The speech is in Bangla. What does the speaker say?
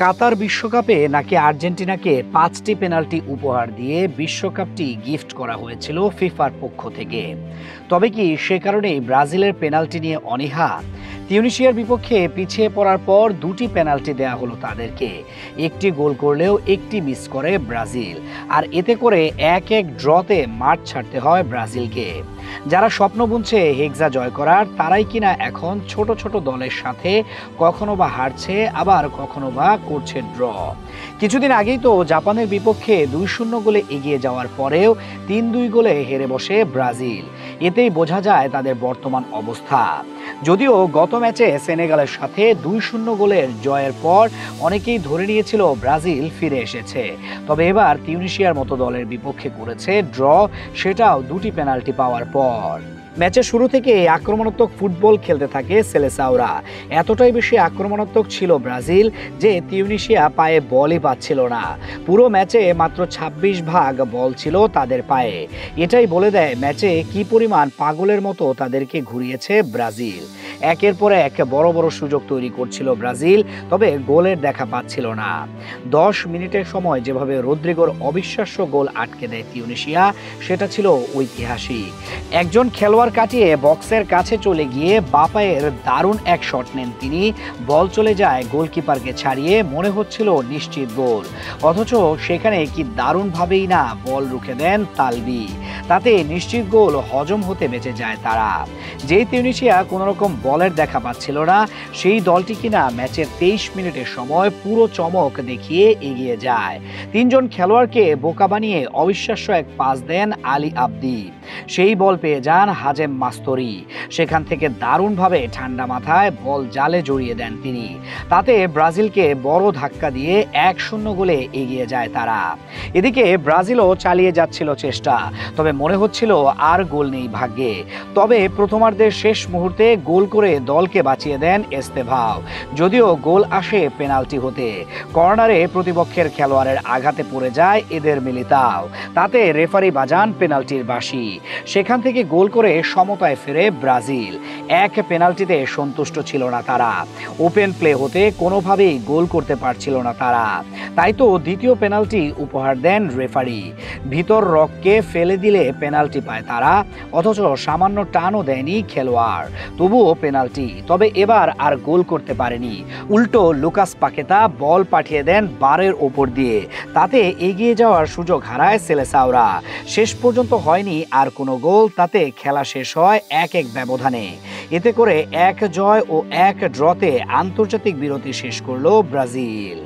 কাতার বিশ্বকাপে নাকি আর্জেন্টিনাকে ৫টি পেনাল্টি উপহার দিয়ে বিশ্বকাপটি গিফট করা হয়েছিল ফিফার পক্ষ থেকে। তবে কি সে কারণেই ব্রাজিলের পেনাল্টি নিয়ে অনীহা? তিউনিশিয়ার বিপক্ষে পিছিয়ে পড়ার পর ২টি পেনাল্টি দেয়া হলো তাদেরকে। একটি গোল করলেও একটি মিস করে ব্রাজিল, আর এতে করে ১-১ ড্রতে মাঠ ছাড়তে হয় ব্রাজিলকে। যারা স্বপ্ন বুনছে হেক্সা জয় করার, তারাই কিনা এখন ছোট ছোট দলের সাথে কখনো বা হারছে, আবার কখনো বা করছে ড্র। কিছুদিন আগেই তো জাপানের বিপক্ষে ২-০ গোলে এগিয়ে যাওয়ার পরেও ৩-২ গোলে হেরে বসে ব্রাজিল। এতেই বোঝা যায় তাদের বর্তমান অবস্থা। যদিও গত ম্যাচে সেনেগালের সাথে ২-০ গোলের জয়ের পর অনেকেই ধরে নিয়েছিল ব্রাজিল ফিরে এসেছে, তবে এবার তিউনিশিয়ার মতো দলের বিপক্ষে করেছে ড্র, সেটাও ২টি পেনাল্টি পাওয়ার পর। ম্যাচের শুরু থেকে আক্রমণাত্মক ফুটবল খেলতে থাকে সেলেসাওরা। এতটাই বেশি আক্রমণাত্মক ছিল ব্রাজিল যে তিউনিশিয়া পায়ে বলই পাচ্ছিল না। পুরো ম্যাচে মাত্র ২৬ ভাগ বল ছিল তাদের পায়ে। এটাই বলে দেয় ম্যাচে কি পরিমাণ পাগলের মতো তাদেরকে ঘুরিয়েছে ব্রাজিল। একের পর এক বড় বড় সুযোগ তৈরি করছিল ব্রাজিল, তবে গোলের দেখা পাচ্ছিল না। ১০ মিনিটের সময় যেভাবে রদ্রিগোর অবিশ্বাস্য গোল আটকে দেয় তিউনিশিয়া, সেটা ছিল ঐতিহাসিক। একজন খেলোয়াড় কাটিয়ে বক্সের কাছে চলে গিয়ে বাপায়ের দারুণ এক শট নেন তিনি। বল চলে যায় গোলকিপারকে ছাড়িয়ে, মনে হচ্ছিল নিশ্চিত গোল, অথচ সেখানে কি দারুণভাবেই না বল রুখে দেন তালবি। তাতে নিশ্চিত গোল হজম হতে বেঁচে যায় তারা। যেই তিউনিশিয়া কোনোরকম বলের দেখা পাচ্ছিল না, সেই দলটি কিনা ম্যাচের ২৩ মিনিটের সময় পুরো চমক দেখিয়ে এগিয়ে যায়। ৩ জন খেলোয়াড়কে বোকা বানিয়ে অবিশ্বাস্য এক পাস দেন আলী আব্দি। সেই বল পেয়ে যান হাজেম মাস্তরি। সেখান থেকে দারুণভাবে ঠান্ডা মাথায় বল জালে জড়িয়ে দেন তিনি। তাতে ব্রাজিলকে বড় ধাক্কা দিয়ে ১-০ গোলে এগিয়ে যায় তারা। এদিকে ব্রাজিলও চালিয়ে যাচ্ছিল চেষ্টা, তবে মনে হচ্ছিল আর গোল নেই ভাগ্যে। তবে প্রথমার্ধের শেষ মুহূর্তে গোল করে দলকে বাঁচিয়ে দেন এস্তেভাও। যদিও গোল আসে পেনাল্টি হতে, কর্নারে প্রতিপক্ষের খেলোয়াড়ের আঘাতে পড়ে যায় এদের মিলিতাও। তাতে রেফারি বাজান পেনাল্টির বাঁশি। সেখান থেকে গোল করে সমতায় ফেরে ব্রাজিল। এক পেনাল্টিতে সন্তুষ্ট ছিল না তারা। ওপেন প্লে হতে কোনোভাবেই গোল করতে পারছিল না তারা। তাই তো দ্বিতীয় পেনাল্টি উপহার দেন রেফারি। ভিতর রককে ফেলে দিলে পেনাল্টি পায় তারা, অথচ সামান্য টানও দেয়নি খেলোয়াড়, তবুও পেনাল্টি। তবে এবার আর গোল করতে পারেনি। উল্টো লুকাস পাকেতা বল পাঠিয়ে দেন বারের ওপর দিয়ে। তাতে এগিয়ে যাওয়ার সুযোগ হারায় সেলেসাওরা। শেষ পর্যন্ত হয়নি আর কোনো গোল। তাতে খেলা শেষ হয় ১-১ ব্যবধানে। এতে করে ১ জয় ও ১ ড্রতে আন্তর্জাতিক বিরতি শেষ করল ব্রাজিল।